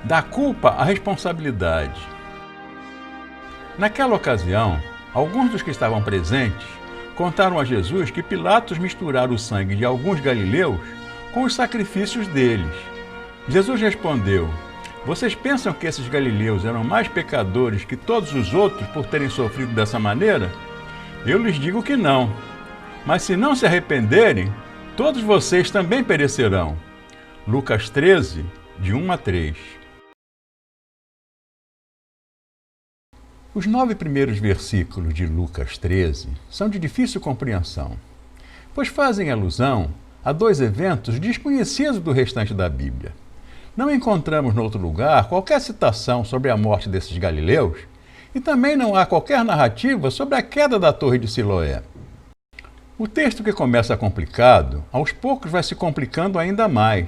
Da culpa à responsabilidade. Naquela ocasião, alguns dos que estavam presentes contaram a Jesus que Pilatos misturara o sangue de alguns galileus com os sacrifícios deles. Jesus respondeu: vocês pensam que esses galileus eram mais pecadores que todos os outros por terem sofrido dessa maneira? Eu lhes digo que não. Mas se não se arrependerem, todos vocês também perecerão. Lucas 13, de 1 a 3. Os 9 primeiros versículos de Lucas 13 são de difícil compreensão, pois fazem alusão a 2 eventos desconhecidos do restante da Bíblia. Não encontramos em outro lugar qualquer citação sobre a morte desses galileus e também não há qualquer narrativa sobre a queda da Torre de Siloé. O texto, que começa complicado, aos poucos vai se complicando ainda mais,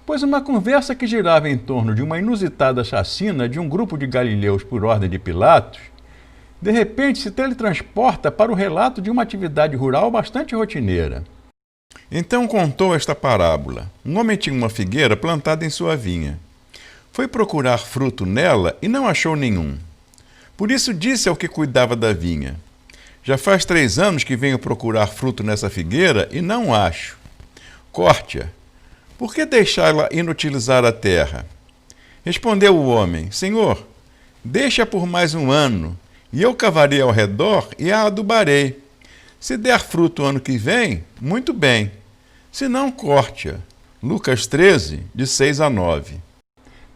pois uma conversa que girava em torno de uma inusitada chacina de um grupo de galileus por ordem de Pilatos, de repente se teletransporta para o relato de uma atividade rural bastante rotineira. Então contou esta parábola. Um homem tinha uma figueira plantada em sua vinha. Foi procurar fruto nela e não achou nenhum. Por isso disse ao que cuidava da vinha: já faz 3 anos que venho procurar fruto nessa figueira e não acho. Corte-a. Por que deixá-la inutilizar a terra? Respondeu o homem: Senhor, deixa por mais 1 ano, e eu cavarei ao redor e a adubarei. Se der fruto ano que vem, muito bem. Se não, corte-a. Lucas 13, de 6 a 9.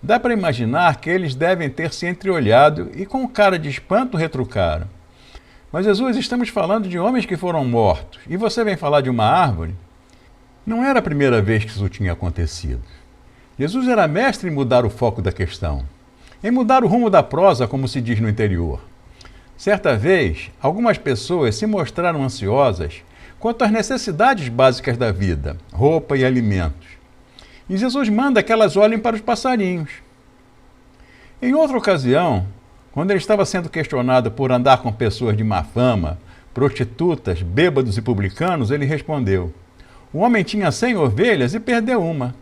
Dá para imaginar que eles devem ter se entreolhado e com cara de espanto retrucaram: mas Jesus, estamos falando de homens que foram mortos, e você vem falar de uma árvore? Não era a primeira vez que isso tinha acontecido. Jesus era mestre em mudar o foco da questão, em mudar o rumo da prosa, como se diz no interior. Certa vez, algumas pessoas se mostraram ansiosas quanto às necessidades básicas da vida, roupa e alimentos. E Jesus manda que elas olhem para os passarinhos. Em outra ocasião, quando ele estava sendo questionado por andar com pessoas de má fama, prostitutas, bêbados e publicanos, ele respondeu: o homem tinha 100 ovelhas e perdeu uma.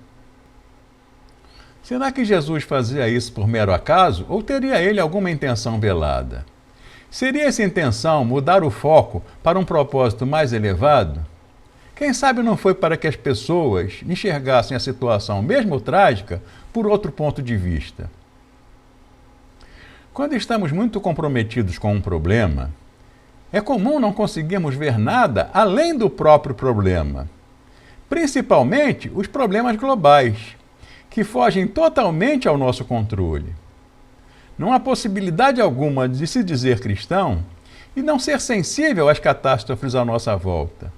Será que Jesus fazia isso por mero acaso ou teria ele alguma intenção velada? Seria essa intenção mudar o foco para um propósito mais elevado? Quem sabe não foi para que as pessoas enxergassem a situação, mesmo trágica, por outro ponto de vista? Quando estamos muito comprometidos com um problema, é comum não conseguirmos ver nada além do próprio problema. Principalmente os problemas globais, que fogem totalmente ao nosso controle. Não há possibilidade alguma de se dizer cristão e não ser sensível às catástrofes à nossa volta.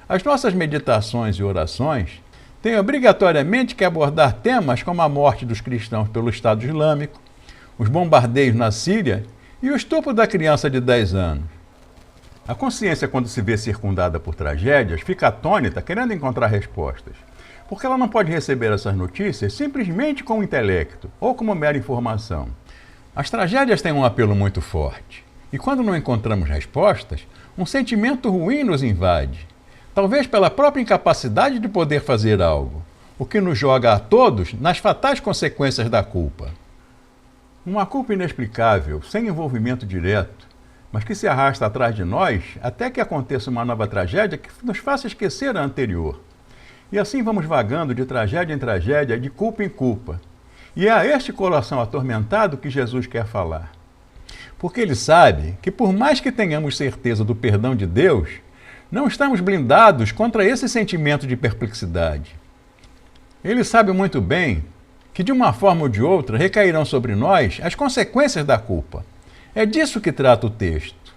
As nossas meditações e orações têm obrigatoriamente que abordar temas como a morte dos cristãos pelo Estado Islâmico, os bombardeios na Síria e o estupro da criança de 10 anos. A consciência, quando se vê circundada por tragédias, fica atônita querendo encontrar respostas, porque ela não pode receber essas notícias simplesmente com o intelecto ou como mera informação. As tragédias têm um apelo muito forte, e quando não encontramos respostas, um sentimento ruim nos invade, talvez pela própria incapacidade de poder fazer algo, o que nos joga a todos nas fatais consequências da culpa. Uma culpa inexplicável, sem envolvimento direto, mas que se arrasta atrás de nós até que aconteça uma nova tragédia que nos faça esquecer a anterior. E assim vamos vagando de tragédia em tragédia, de culpa em culpa. E é a este coração atormentado que Jesus quer falar. Porque ele sabe que por mais que tenhamos certeza do perdão de Deus, não estamos blindados contra esse sentimento de perplexidade. Ele sabe muito bem que de uma forma ou de outra recairão sobre nós as consequências da culpa. É disso que trata o texto.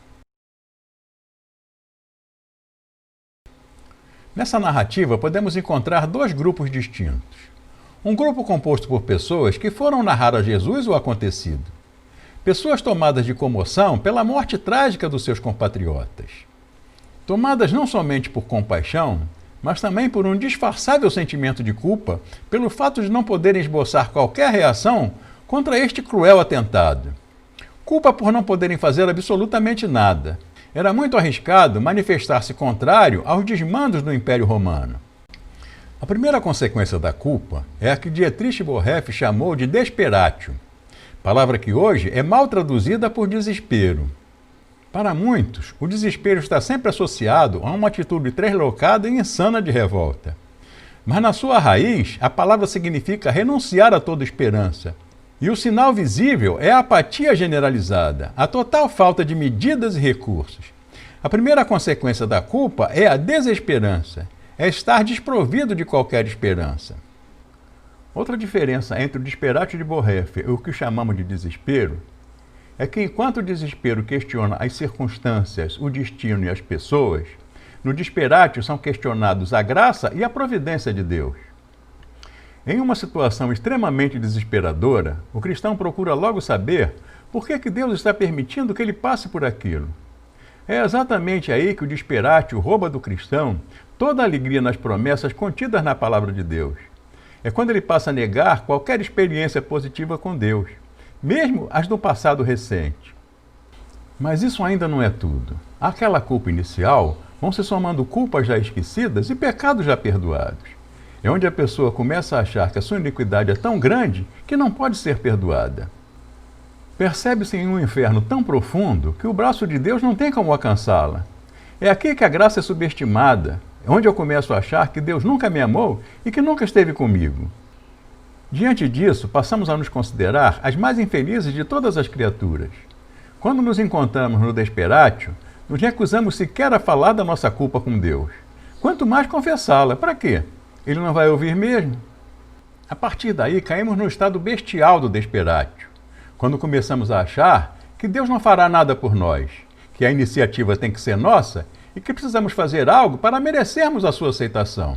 Nessa narrativa podemos encontrar 2 grupos distintos. Um grupo composto por pessoas que foram narrar a Jesus o acontecido. Pessoas tomadas de comoção pela morte trágica dos seus compatriotas. Tomadas não somente por compaixão, mas também por um disfarçável sentimento de culpa pelo fato de não poderem esboçar qualquer reação contra este cruel atentado. Culpa por não poderem fazer absolutamente nada. Era muito arriscado manifestar-se contrário aos desmandos do Império Romano. A primeira consequência da culpa é a que Dietrich Bonhoeffer chamou de desperatio, palavra que hoje é mal traduzida por desespero. Para muitos, o desespero está sempre associado a uma atitude deslocada e insana de revolta. Mas na sua raiz, a palavra significa renunciar a toda esperança. E o sinal visível é a apatia generalizada, a total falta de medidas e recursos. A primeira consequência da culpa é a desesperança, é estar desprovido de qualquer esperança. Outra diferença entre o desperatio de Bonhoeffer e o que chamamos de desespero é que enquanto o desespero questiona as circunstâncias, o destino e as pessoas, no desperatio são questionados a graça e a providência de Deus. Em uma situação extremamente desesperadora, o cristão procura logo saber por que Deus está permitindo que ele passe por aquilo. É exatamente aí que o desperatio rouba do cristão toda a alegria nas promessas contidas na palavra de Deus. É quando ele passa a negar qualquer experiência positiva com Deus, mesmo as do passado recente. Mas isso ainda não é tudo. Àquela culpa inicial vão se somando culpas já esquecidas e pecados já perdoados. É onde a pessoa começa a achar que a sua iniquidade é tão grande que não pode ser perdoada. Percebe-se em um inferno tão profundo que o braço de Deus não tem como alcançá-la. É aqui que a graça é subestimada, é onde eu começo a achar que Deus nunca me amou e que nunca esteve comigo. Diante disso, passamos a nos considerar as mais infelizes de todas as criaturas. Quando nos encontramos no desperatio, nos recusamos sequer a falar da nossa culpa com Deus. Quanto mais confessá-la. Para quê? Ele não vai ouvir mesmo? A partir daí, caímos no estado bestial do desperatio, quando começamos a achar que Deus não fará nada por nós, que a iniciativa tem que ser nossa e que precisamos fazer algo para merecermos a sua aceitação.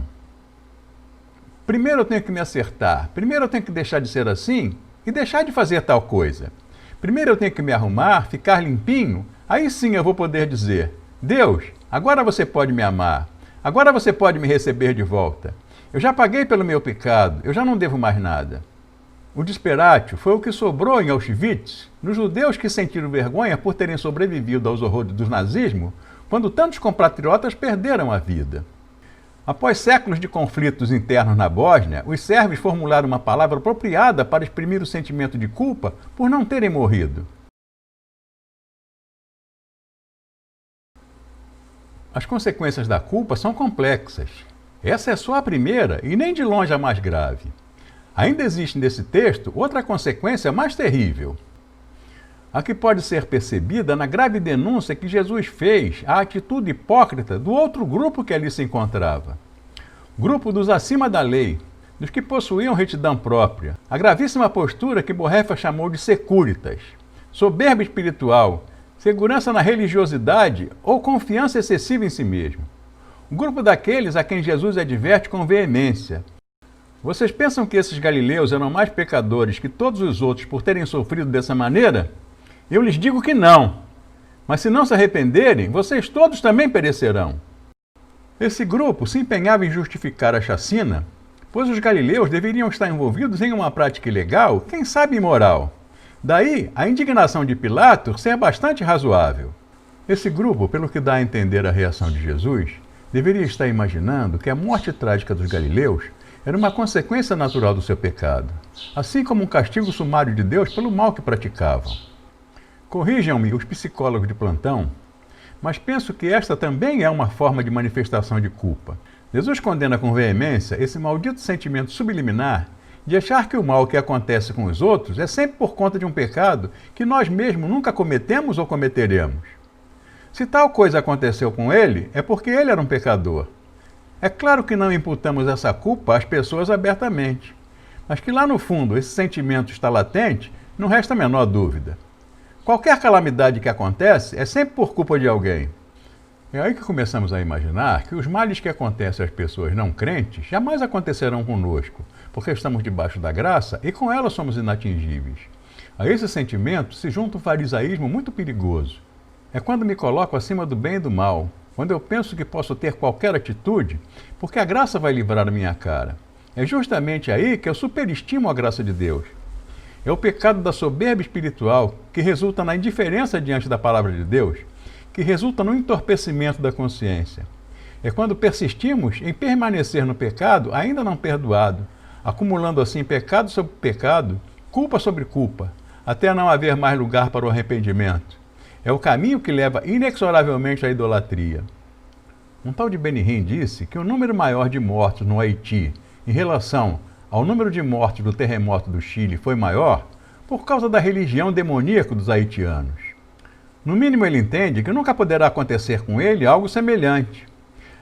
Primeiro eu tenho que me acertar, primeiro eu tenho que deixar de ser assim e deixar de fazer tal coisa. Primeiro eu tenho que me arrumar, ficar limpinho, aí sim eu vou poder dizer: Deus, agora você pode me amar, agora você pode me receber de volta. Eu já paguei pelo meu pecado, eu já não devo mais nada. O desperatio foi o que sobrou em Auschwitz, nos judeus que sentiram vergonha por terem sobrevivido aos horrores do nazismo, quando tantos compatriotas perderam a vida. Após séculos de conflitos internos na Bósnia, os sérvios formularam uma palavra apropriada para exprimir o sentimento de culpa por não terem morrido. As consequências da culpa são complexas. Essa é só a primeira e nem de longe a mais grave. Ainda existe nesse texto outra consequência mais terrível. A que pode ser percebida na grave denúncia que Jesus fez à atitude hipócrita do outro grupo que ali se encontrava. Grupo dos acima da lei, dos que possuíam retidão própria. A gravíssima postura que Bonhoeffer chamou de securitas, soberba espiritual, segurança na religiosidade ou confiança excessiva em si mesmo. O grupo daqueles a quem Jesus adverte com veemência. Vocês pensam que esses galileus eram mais pecadores que todos os outros por terem sofrido dessa maneira? Eu lhes digo que não. Mas se não se arrependerem, vocês todos também perecerão. Esse grupo se empenhava em justificar a chacina, pois os galileus deveriam estar envolvidos em uma prática ilegal, quem sabe imoral. Daí, a indignação de Pilatos ser bastante razoável. Esse grupo, pelo que dá a entender a reação de Jesus, deveria estar imaginando que a morte trágica dos galileus era uma consequência natural do seu pecado, assim como um castigo sumário de Deus pelo mal que praticavam. Corrijam-me os psicólogos de plantão, mas penso que esta também é uma forma de manifestação de culpa. Jesus condena com veemência esse maldito sentimento subliminar de achar que o mal que acontece com os outros é sempre por conta de um pecado que nós mesmos nunca cometemos ou cometeremos. Se tal coisa aconteceu com ele, é porque ele era um pecador. É claro que não imputamos essa culpa às pessoas abertamente, mas que lá no fundo esse sentimento está latente, não resta a menor dúvida. Qualquer calamidade que acontece é sempre por culpa de alguém. É aí que começamos a imaginar que os males que acontecem às pessoas não crentes jamais acontecerão conosco, porque estamos debaixo da graça e com ela somos inatingíveis. A esse sentimento se junta um farisaísmo muito perigoso. É quando me coloco acima do bem e do mal, quando eu penso que posso ter qualquer atitude, porque a graça vai livrar a minha cara. É justamente aí que eu superestimo a graça de Deus. É o pecado da soberba espiritual que resulta na indiferença diante da palavra de Deus, que resulta no entorpecimento da consciência. É quando persistimos em permanecer no pecado ainda não perdoado, acumulando assim pecado sobre pecado, culpa sobre culpa, até não haver mais lugar para o arrependimento. É o caminho que leva inexoravelmente à idolatria. Um tal de Benihim disse que o número maior de mortos no Haiti em relação ao número de mortos do terremoto do Chile foi maior por causa da religião demoníaca dos haitianos. No mínimo ele entende que nunca poderá acontecer com ele algo semelhante.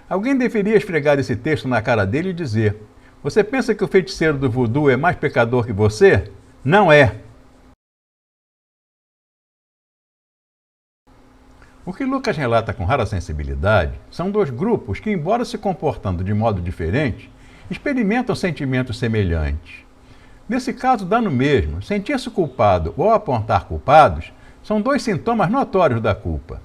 Alguém deveria esfregar esse texto na cara dele e dizer: você pensa que o feiticeiro do voodoo é mais pecador que você? Não é! O que Lucas relata com rara sensibilidade são dois grupos que, embora se comportando de modo diferente, experimentam sentimentos semelhantes. Nesse caso, dá no mesmo, sentir-se culpado ou apontar culpados são dois sintomas notórios da culpa.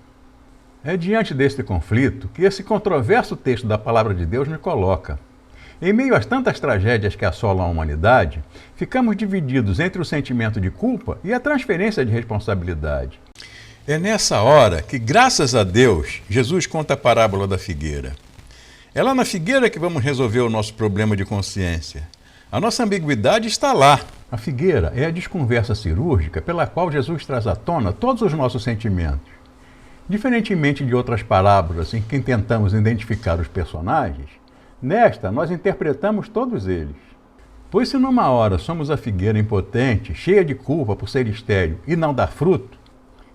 É diante deste conflito que esse controverso texto da Palavra de Deus me coloca. Em meio às tantas tragédias que assolam a humanidade, ficamos divididos entre o sentimento de culpa e a transferência de responsabilidade. É nessa hora que, graças a Deus, Jesus conta a parábola da figueira. É lá na figueira que vamos resolver o nosso problema de consciência. A nossa ambiguidade está lá. A figueira é a desconversa cirúrgica pela qual Jesus traz à tona todos os nossos sentimentos. Diferentemente de outras parábolas em que tentamos identificar os personagens, nesta nós interpretamos todos eles. Pois se numa hora somos a figueira impotente, cheia de culpa por ser estéril e não dar fruto,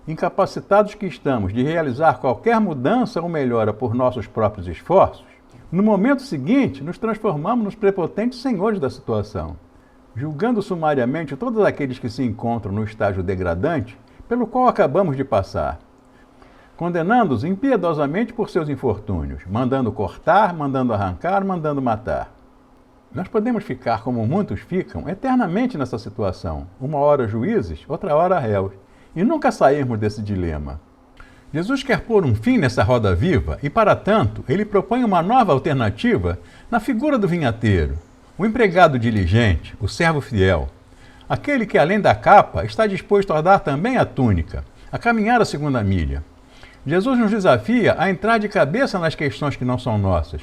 incapacitados que estamos de realizar qualquer mudança ou melhora por nossos próprios esforços, no momento seguinte nos transformamos nos prepotentes senhores da situação, julgando sumariamente todos aqueles que se encontram no estágio degradante pelo qual acabamos de passar, condenando-os impiedosamente por seus infortúnios, mandando cortar, mandando arrancar, mandando matar. Nós podemos ficar, como muitos ficam, eternamente nessa situação, uma hora juízes, outra hora réus, e nunca sairmos desse dilema. Jesus quer pôr um fim nessa roda viva e, para tanto, ele propõe uma nova alternativa na figura do vinhateiro, o empregado diligente, o servo fiel, aquele que, além da capa, está disposto a dar também a túnica, a caminhar a segunda milha. Jesus nos desafia a entrar de cabeça nas questões que não são nossas,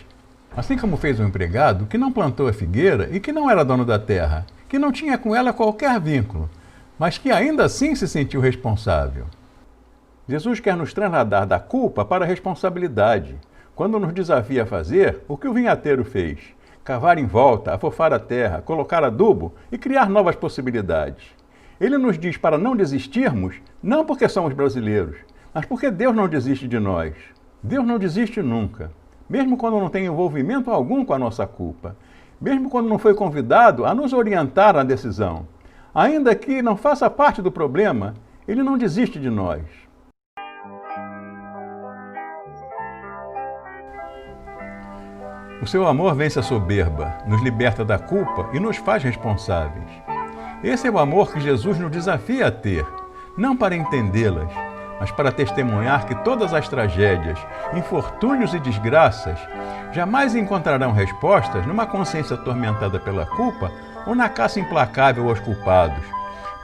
assim como fez o empregado que não plantou a figueira e que não era dono da terra, que não tinha com ela qualquer vínculo, mas que ainda assim se sentiu responsável. Jesus quer nos trasladar da culpa para a responsabilidade, quando nos desafia a fazer o que o vinhateiro fez: cavar em volta, afofar a terra, colocar adubo e criar novas possibilidades. Ele nos diz para não desistirmos, não porque somos brasileiros, mas porque Deus não desiste de nós. Deus não desiste nunca, mesmo quando não tem envolvimento algum com a nossa culpa, mesmo quando não foi convidado a nos orientar na decisão. Ainda que não faça parte do problema, Ele não desiste de nós. O seu amor vence a soberba, nos liberta da culpa e nos faz responsáveis. Esse é o amor que Jesus nos desafia a ter, não para entendê-las, mas para testemunhar que todas as tragédias, infortúnios e desgraças jamais encontrarão respostas numa consciência atormentada pela culpa ou na caça implacável aos culpados,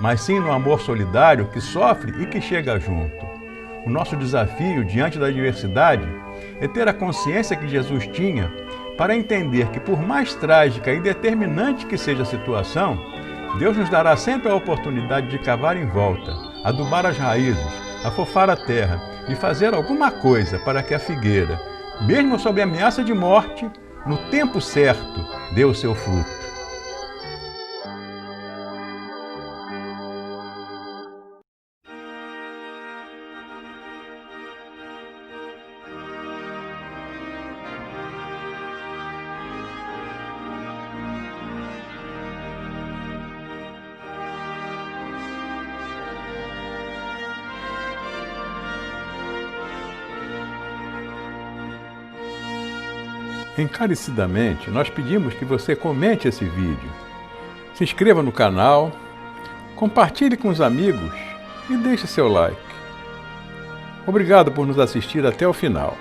mas sim no amor solidário que sofre e que chega junto. O nosso desafio diante da adversidade é ter a consciência que Jesus tinha para entender que, por mais trágica e determinante que seja a situação, Deus nos dará sempre a oportunidade de cavar em volta, adubar as raízes, afofar a terra e fazer alguma coisa para que a figueira, mesmo sob ameaça de morte, no tempo certo, dê o seu fruto. Encarecidamente, nós pedimos que você comente esse vídeo, se inscreva no canal, compartilhe com os amigos e deixe seu like. Obrigado por nos assistir até o final.